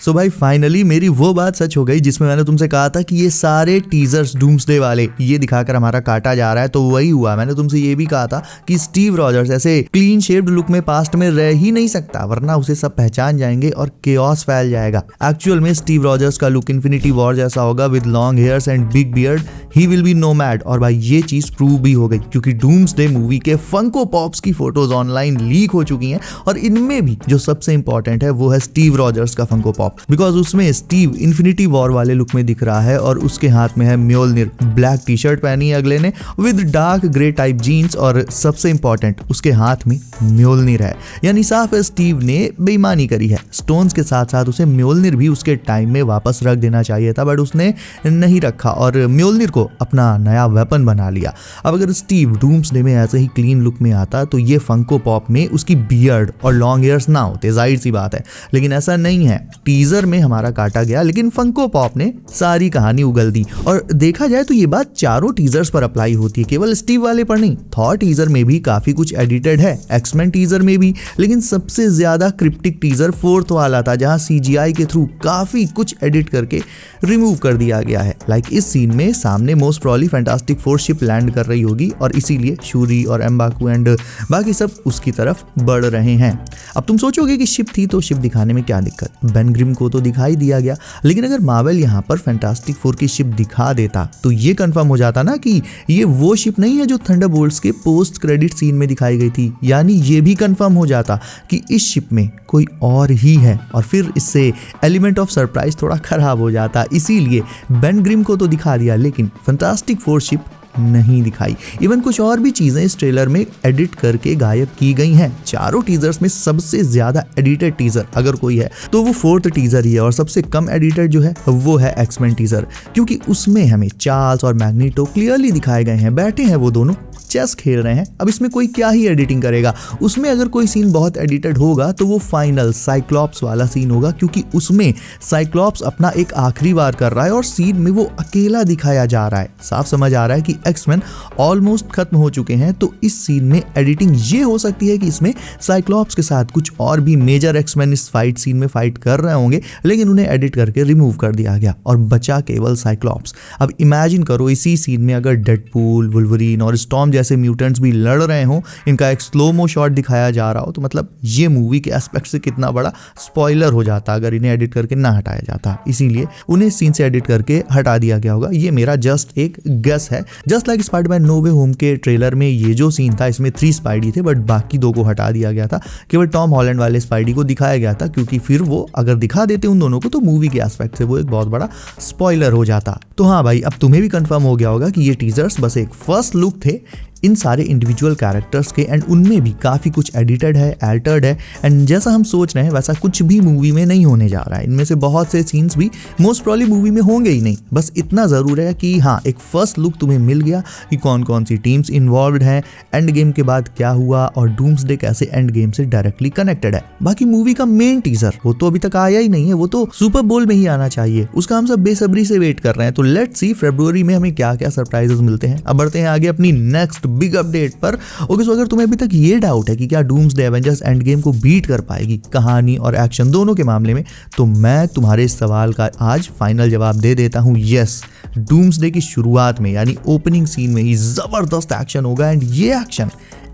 सो भाई फाइनली मेरी वो बात सच हो गई जिसमें मैंने तुमसे कहा था कि ये सारे टीजर्स डूम्सडे वाले ये दिखाकर हमारा काटा जा रहा है, तो वही हुआ। मैंने तुमसे ये भी कहा था कि स्टीव रॉजर्स ऐसे क्लीन शेव्ड लुक में पास्ट में रह ही नहीं सकता, वरना उसे सब पहचान जाएंगे और केओस फैल जाएगा। एक्चुअल में स्टीव रॉजर्स का लुक इन्फिनिटी वॉर जैसा होगा with long hairs and big beard. He will be nomad. और भाई ये चीज प्रूव भी हो गई क्योंकि डूम्सडे मूवी के फंको पॉप्स की फोटोज ऑनलाइन लीक हो चुकी हैं और इनमें भी जो सबसे इंपॉर्टेंट है वो है स्टीव रॉजर्स का फंको पॉप, बिकॉज उसमें स्टीव इन्फिनिटी वॉर वाले लुक में दिख रहा है और उसके हाथ में है म्योलनिर। ब्लैक टी शर्ट पहनी है अगले ने with dark grey type jeans और सबसे इंपॉर्टेंट उसके हाथ में म्योलनिर है, यानी साफ है स्टीव ने बेईमानी करी है। स्टोन्स के साथ साथ उसे म्योलनिर भी उसके टाइम में वापस रख देना चाहिए था, बट उसने नहीं रखा और म्योलनिर को अपना नया वेपन बना लिया। अब अगर स्टीव डूम्सडे में ऐसे ही क्लीन लुक में आता तो ये फंको पॉप में उसकी बियर्ड और लॉन्ग हेयर्स ना होते, जाहिर सी बात है, लेकिन ऐसा नहीं है। टीजर में हमारा काटा गया लेकिन फंको पॉप ने सारी कहानी उगल दी। और देखा जाए तो ये बात चारों टीजर्स पर अप्लाई होती है, केवल स्टीव वाले पर नहीं। थॉर टीजर में भी काफी कुछ एडिटेड है, एक्समैन टीजर में भी, लेकिन सबसे ज्यादा क्रिप्टिक टीजर फोर्थ वाला था जहां सीजीआई के थ्रू काफी कुछ एडिट करके रिमूव कर दिया गया है। लाइक इस सीन में सामने most probably fantastic four ship land कर रही होगी और इसीलिए शूरी और एम्बाकू एंड बाकी सब उसकी तरफ बढ़ रहे हैं। अब तुम सोचोगे कि शिप थी तो शिप दिखाने में क्या दिक्कत, बेन ग्रिम को तो दिखाई दिया गया, लेकिन अगर मार्वल यहाँ पर फैंटास्टिक फोर की शिप दिखा देता तो ये कंफर्म हो जाता ना कि ये वो शिप नहीं है जो थंडरबोल्ट्स के पोस्ट क्रेडिट सीन में दिखाई गई थी। यानी ये भी कंफर्म हो जाता कि इस शिप में कोई और ही है और फिर इससे एलिमेंट ऑफ सरप्राइज थोड़ा खराब हो जाता। इसीलिए बेन ग्रिम को तो दिखा दिया लेकिन फैंटास्टिक फोर शिप नहीं दिखाई। इवन कुछ और भी चीजें इस ट्रेलर में एडिट करके गायब की गई हैं। चारों टीजर्स में सबसे ज्यादा एडिटेड टीजर अगर कोई है तो वो फोर्थ टीजर ही है और सबसे कम एडिटेड जो है वो है एक्समैन टीजर, क्योंकि उसमें हमें चार्ल्स और मैग्नीटो क्लियरली दिखाए गए हैं, बैठे हैं वो दोनों चेस खेल रहे हैं। अब इसमें कोई क्या ही एडिटिंग करेगा। उसमें अगर कोई सीन बहुत एडिटेड होगा तो वो फाइनल साइक्लॉप्स वाला सीन होगा, क्योंकि उसमें साइक्लॉप्स अपना एक आखिरी वार कर रहा है और सीन में वो अकेला दिखाया जा रहा है। साफ समझ आ रहा है कि एक्समैन ऑलमोस्ट खत्म हो चुके हैं, तो इस सीन में एडिटिंग ये हो सकती है कि इसमें साइक्लॉप्स के साथ कुछ और भी मेजर एक्समैन इस फाइट सीन में फाइट कर रहे होंगे, लेकिन उन्हें एडिट करके रिमूव कर दिया गया और बचा केवल साइक्लॉप्स। अब इमेजिन करो इसी सीन में अगर डेडपूल, वुल्वरीन और स्टॉर्म जैसे म्यूटेंट्स भी लड़ रहे हों, इनका एक स्लोमो शॉट दिखाया जा रहा हो, तो मतलब ये मूवी के एस्पेक्ट से कितना बड़ा स्पॉइलर हो जाता अगर इन्हें एडिट करके ना हटाया जाता। इसीलिए उन्हें सीन से एडिट करके हटा दिया गया होगा। ये मेरा जस्ट एक गेस है। जस्ट लाइक स्पाइडरमैन नो वे होम के ट्रेलर में ये जो सीन था इसमें 3 स्पाइडी थे बट बाकी 2 को हटा दिया गया था, केवल टॉम हॉलैंड वाले स्पाइडी को दिखाया गया था, क्योंकि फिर वो अगर दिखा देते उन दोनों को तो मूवी के एस्पेक्ट से वो एक बहुत बड़ा स्पॉइलर हो जाता। तो हाँ भाई, अब तुम्हें भी कंफर्म हो गया होगा कि ये टीजर्स बस एक फर्स्ट लुक थे इन सारे इंडिविजुअल कैरेक्टर्स के, एंड उनमें भी काफी कुछ एडिटेड है, अल्टर्ड है, एंड जैसा हम सोच रहे हैं वैसा कुछ भी मूवी में नहीं होने जा रहा है। इनमें से बहुत से सीन्स भी मोस्ट प्रोबब्ली मूवी में होंगे ही नहीं। बस इतना जरूर है कि हाँ, एक फर्स्ट लुक तुम्हें मिल गया कि कौन कौन सी टीम्स इन्वॉल्व हैं, एंड गेम के बाद क्या हुआ और डूम्सडे कैसे एंड गेम से डायरेक्टली कनेक्टेड है। बाकी मूवी का मेन टीजर वो तो अभी तक आया ही नहीं है, वो तो सुपर बोल में ही आना चाहिए। उसका हम सब बेसब्री से वेट कर रहे हैं। तो लेट्स सी फरवरी में हमें क्या क्या सरप्राइजेस मिलते हैं। अब बढ़ते हैं आगे अपनी नेक्स्ट बिग अपडेट पर। ओके, सो अगर तुम्हें अभी तक ये डाउट है कि क्या डूम्सडे एवेंजर्स एंड गेम को बीट कर पाएगी कहानी और एक्शन दोनों के मामले में, तो मैं तुम्हारे इस सवाल का आज फाइनल जवाब दे देता हूं। यस, डूम्सडे की शुरुआत में यानी ओपनिंग सीन में ही जबरदस्त एक्शन होगा, एंड ये एक्शन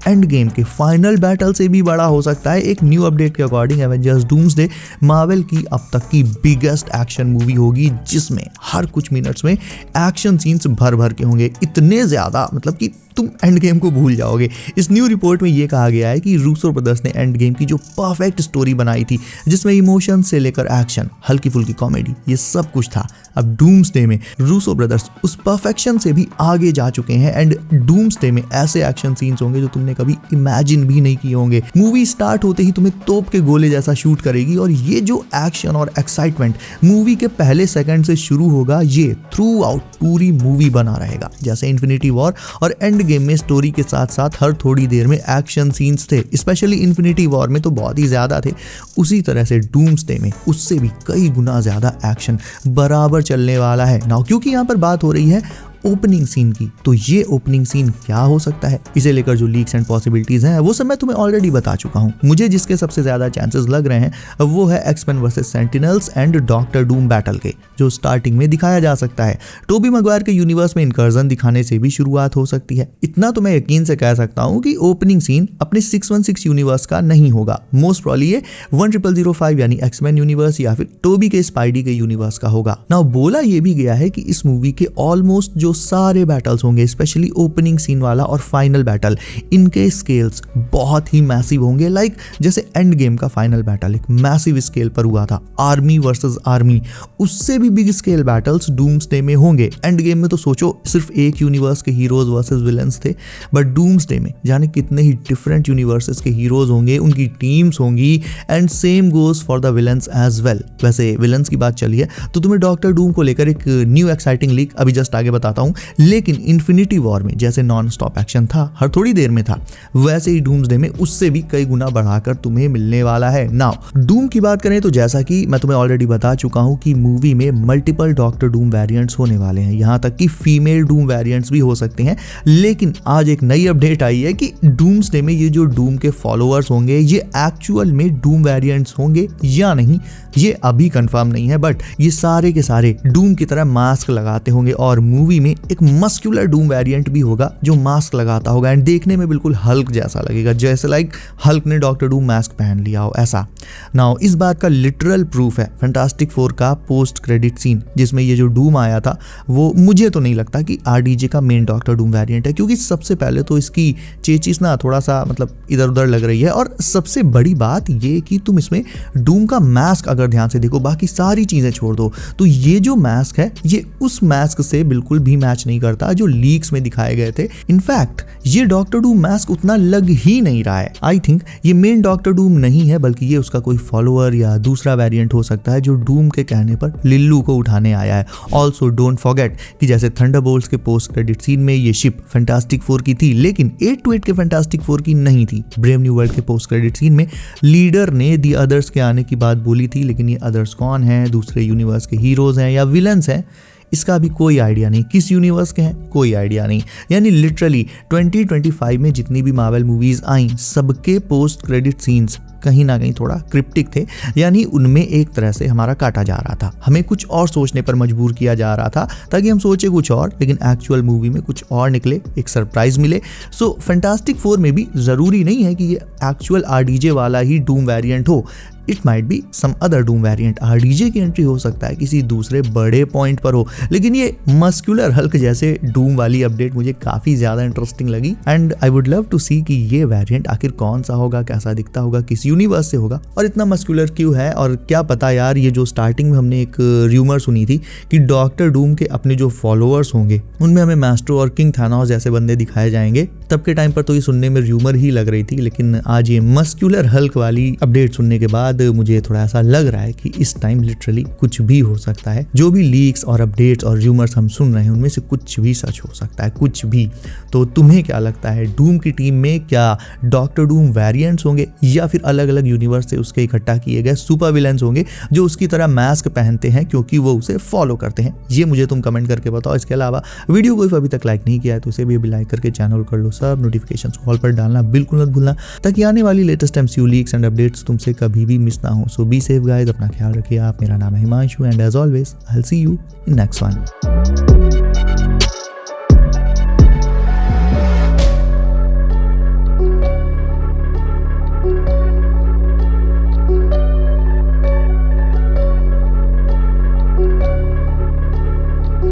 एंड गेम के फाइनल बैटल से भी बड़ा हो सकता है। एक न्यू अपडेट के अकॉर्डिंग एवेंजर्स डूम्सडे मार्वल की अब तक की बिगेस्ट एक्शन मूवी होगी, जिसमें हर कुछ मिनट्स में एक्शन सीन्स भर भर के होंगे। इतने ज्यादा मतलब कि तुम एंड गेम को भूल जाओगे। इस न्यू रिपोर्ट में ये कहा गया है कि रूसो ब्रदर्स ने एंड गेम की जो परफेक्ट स्टोरी बनाई थी, जिसमें इमोशन से लेकर एक्शन, हल्की फुल्की कॉमेडी, ये सब कुछ था, अब डूम्सडे में रूसो ब्रदर्स उस परफेक्शन से भी आगे जा चुके हैं, एंड डूम्सडे में ऐसे एक्शन सीन्स होंगे जो तुमने कभी इमेजिन भी नहीं किए होंगे। मूवी स्टार्ट होते ही तुम्हें तोप के गोले जैसा शूट करेगी, और ये जो एक्शन और एक्साइटमेंट मूवी के पहले सेकंड से शुरू होगा, ये थ्रू आउट पूरी मूवी बना रहेगा। जैसे इन्फिनिटी वॉर और एंड गेम में स्टोरी के साथ साथ हर थोड़ी देर में एक्शन सीन्स थे, स्पेशली इन्फिनिटी वॉर में तो बहुत ही ज्यादा थे, उसी तरह से डूम्सडे में उससे भी कई गुना ज्यादा एक्शन बराबर चलने वाला है। नाउ क्योंकि यहाँ पर बात हो रही है ओपनिंग सीन की। तो ये ओपनिंग सीन क्या हो सकता है, इसे लेकर जो लीक्स एंड पॉसिबिलिटीज हैं वो सब मैं तुम्हें ऑलरेडी बता चुका हूँ। मुझे जिसके सबसे ज्यादा चांसेस लग रहे हैं वो है X-Men versus Sentinels and Doctor Doom battle के, जो स्टार्टिंग में दिखाया जा सकता है। टोबी मैguire के यूनिवर्स में इनकर्जन दिखाने से भी शुरुआत हो सकती है। इतना तो मैं यकीन से कह सकता हूँ कि ओपनिंग सीन अपने 616 यूनिवर्स का नहीं होगा। मोस्ट प्रॉब्ली ये 10005 यानी एक्समैन यूनिवर्स या फिर टोबी के स्पाइडी के यूनिवर्स का होगा। नाउ बोला ये भी गया है कि इस मूवी के ऑलमोस्ट जो सारे बैटल्स होंगे, स्पेशली ओपनिंग सीन वाला और फाइनल बैटल, इनके स्केल्स बहुत ही मैसिव होंगे। लाइक जैसे एंड गेम का फाइनल बैटल एक मैसिव स्केल पर हुआ था, आर्मी वर्सेस आर्मी, उससे भी बिग स्केल बैटल्स डूम्सडे में होंगे। एंड गेम में तो सोचो सिर्फ एक यूनिवर्स के हीरोज वर्सेस विलन्स थे, बट डूम्सडे में जाने कितने ही डिफरेंट यूनिवर्सेस के हीरोज होंगे, उनकी टीम्स होंगी, and same goes for the villains as well. वैसे विलन्स की बात चली है तो तुम्हें डॉक्टर डूम को लेकर एक न्यू एक्साइटिंग लीक अभी जस्ट आगे बताता हूं, लेकिन इन्फिनिटी वॉर में जैसे नॉन स्टॉप एक्शन था, हर थोड़ी देर में था, वैसे ही डूम्सडे में उससे भी कई गुना बढ़ाकर तुम्हें मिलने वाला है। नाउ डूम की बात करें तो जैसा कि मैं तुम्हें ऑलरेडी बता चुका हूं कि मूवी में मल्टीपल डॉक्टर डूम वेरिएंट्स होने वाले हैं, यहां तक कि फीमेल डूम वेरिएंट्स भी हो सकते हैं। लेकिन आज एक नई अपडेट आई है कि डूम्सडे में ये जो डूम के फॉलोअर्स होंगे ये एक्चुअल में डूम वेरिएंट्स होंगे या नहीं, ये अभी कंफर्म नहीं है, बट ये सारे के सारे डूम की तरह मास्क लगाते होंगे और मूवी में एक मस्कुलर डूम वेरिएंट भी होगा जो मास्क लगाता होगा एंड देखने में बिल्कुल हल्क जैसा लगेगा, जैसे लाइक हल्क ने डॉक्टर डूम मास्क पहन लिया हो ऐसा। नाउ इस बात का लिटरल प्रूफ है फैंटास्टिक फोर का पोस्ट क्रेडिट सीन, जिसमें ये जो डूम आया था वो मुझे तो नहीं लगता कि आरडीजे का मेन डॉक्टर डूम वेरिएंट है, क्योंकि सबसे पहले तो इसकी चेचिस ना थोड़ा सा मतलब इधर उधर लग रही है, और सबसे बड़ी बात ये कि तुम इसमें डूम का मास्क अगर ध्यान से देखो, बाकी सारी चीजें छोड़ दो, तो ये जो मास्क है ये उस मास्क से बिल्कुल भी मैच नहीं करता जो लीक्स में दिखाए गए थे। इनफैक्ट ये डॉक्टर डूम मास्क उतना लग ही नहीं रहा है। आई थिंक ये मेन डॉक्टर डूम नहीं है, बल्कि ये उसका कोई फॉलोअर या दूसरा वेरिएंट हो सकता है जो डूम के कहने पर लिल्लू को उठाने आया है। ऑल्सो डोंट फॉरगेट कि जैसे थंडरबोल्ट्स के पोस्ट क्रेडिट सीन में ये शिप फैंटास्टिक फोर की थी, लेकिन 828 के फैंटास्टिक फोर की नहीं थी। ब्रेव न्यू वर्ल्ड के पोस्ट क्रेडिट सीन में लीडर ने दी अदर्स के आने की बात बोली थी, लेकिन ये अदर्स कौन है, दूसरे यूनिवर्स के हीरोज हैं या विलन्स हैं, इसका भी कोई आइडिया नहीं। किस यूनिवर्स के हैं कोई आइडिया नहीं। यानी लिटरली 2025 में जितनी भी मार्वल मूवीज आई सबके पोस्ट क्रेडिट सीन्स कहीं ना कहीं थोड़ा क्रिप्टिक थे, यानी उनमें एक तरह से हमारा काटा जा रहा था, हमें कुछ और सोचने पर मजबूर किया जा रहा था ताकि हम सोचे कुछ और, लेकिन एक्चुअल मूवी में कुछ और निकले, एक सरप्राइज मिले। सो फैंटास्टिक फोर में भी जरूरी नहीं है कि ये एक्चुअल आरडीजे वाला ही डूम वेरिएंट हो, it might be some other Doom variant. RDJ की एंट्री हो सकता है किसी दूसरे बड़े पॉइंट पर हो, लेकिन ये मस्कुलर हल्क जैसे डूम वाली अपडेट मुझे काफी ज्यादा इंटरेस्टिंग लगी and I would love to see कि ये वेरिएंट आखिर कौन सा होगा, कैसा दिखता होगा, किस यूनिवर्स से होगा और इतना मस्कुलर क्यों है। और क्या पता यार, ये जो स्टार्टिंग में हमने एक र्यूमर सुनी थी कि डॉक्टर डूम के अपने जो फॉलोअर्स होंगे उनमें हमें मैस्ट्रो और किंग थानोस जैसे बंदे दिखाए जाएंगे, तब के टाइम पर तो ये सुनने में र्यूमर ही लग रही थी, लेकिन आज ये मस्कुलर हल्क वाली अपडेट सुनने के बाद मुझे थोड़ा ऐसा लग रहा है कि इस टाइम लिटरली कुछ भी हो सकता है। जो भी लीक्स और अपडेट्स और र्यूमर्स हम सुन रहे हैं उनमें से कुछ भी सच हो सकता है, कुछ भी। तो तुम्हें क्या लगता है, डूम की टीम में क्या डॉक्टर डूम वेरिएंट्स होंगे या फिर अलग अलग यूनिवर्स से उसके इकट्ठा किए गए सुपर विलेंस होंगे जो उसकी तरह मास्क पहनते हैं क्योंकि वो उसे फॉलो करते हैं? ये मुझे तुम कमेंट करके बताओ। इसके अलावा वीडियो को अभी तक लाइक नहीं किया है तो इसे भी अभी लाइक करके चैनल कर लो, सब नोटिफिकेशंस ऑल पर डालना बिल्कुल मत भूलना ताकि आने वाली latest MCU leaks and updates तुमसे कभी भी मिस ना हो। सो बी सेफ गाइस, अपना ख्याल रखिए आप। मेरा नाम है Himanshu and as always I will see you in next one.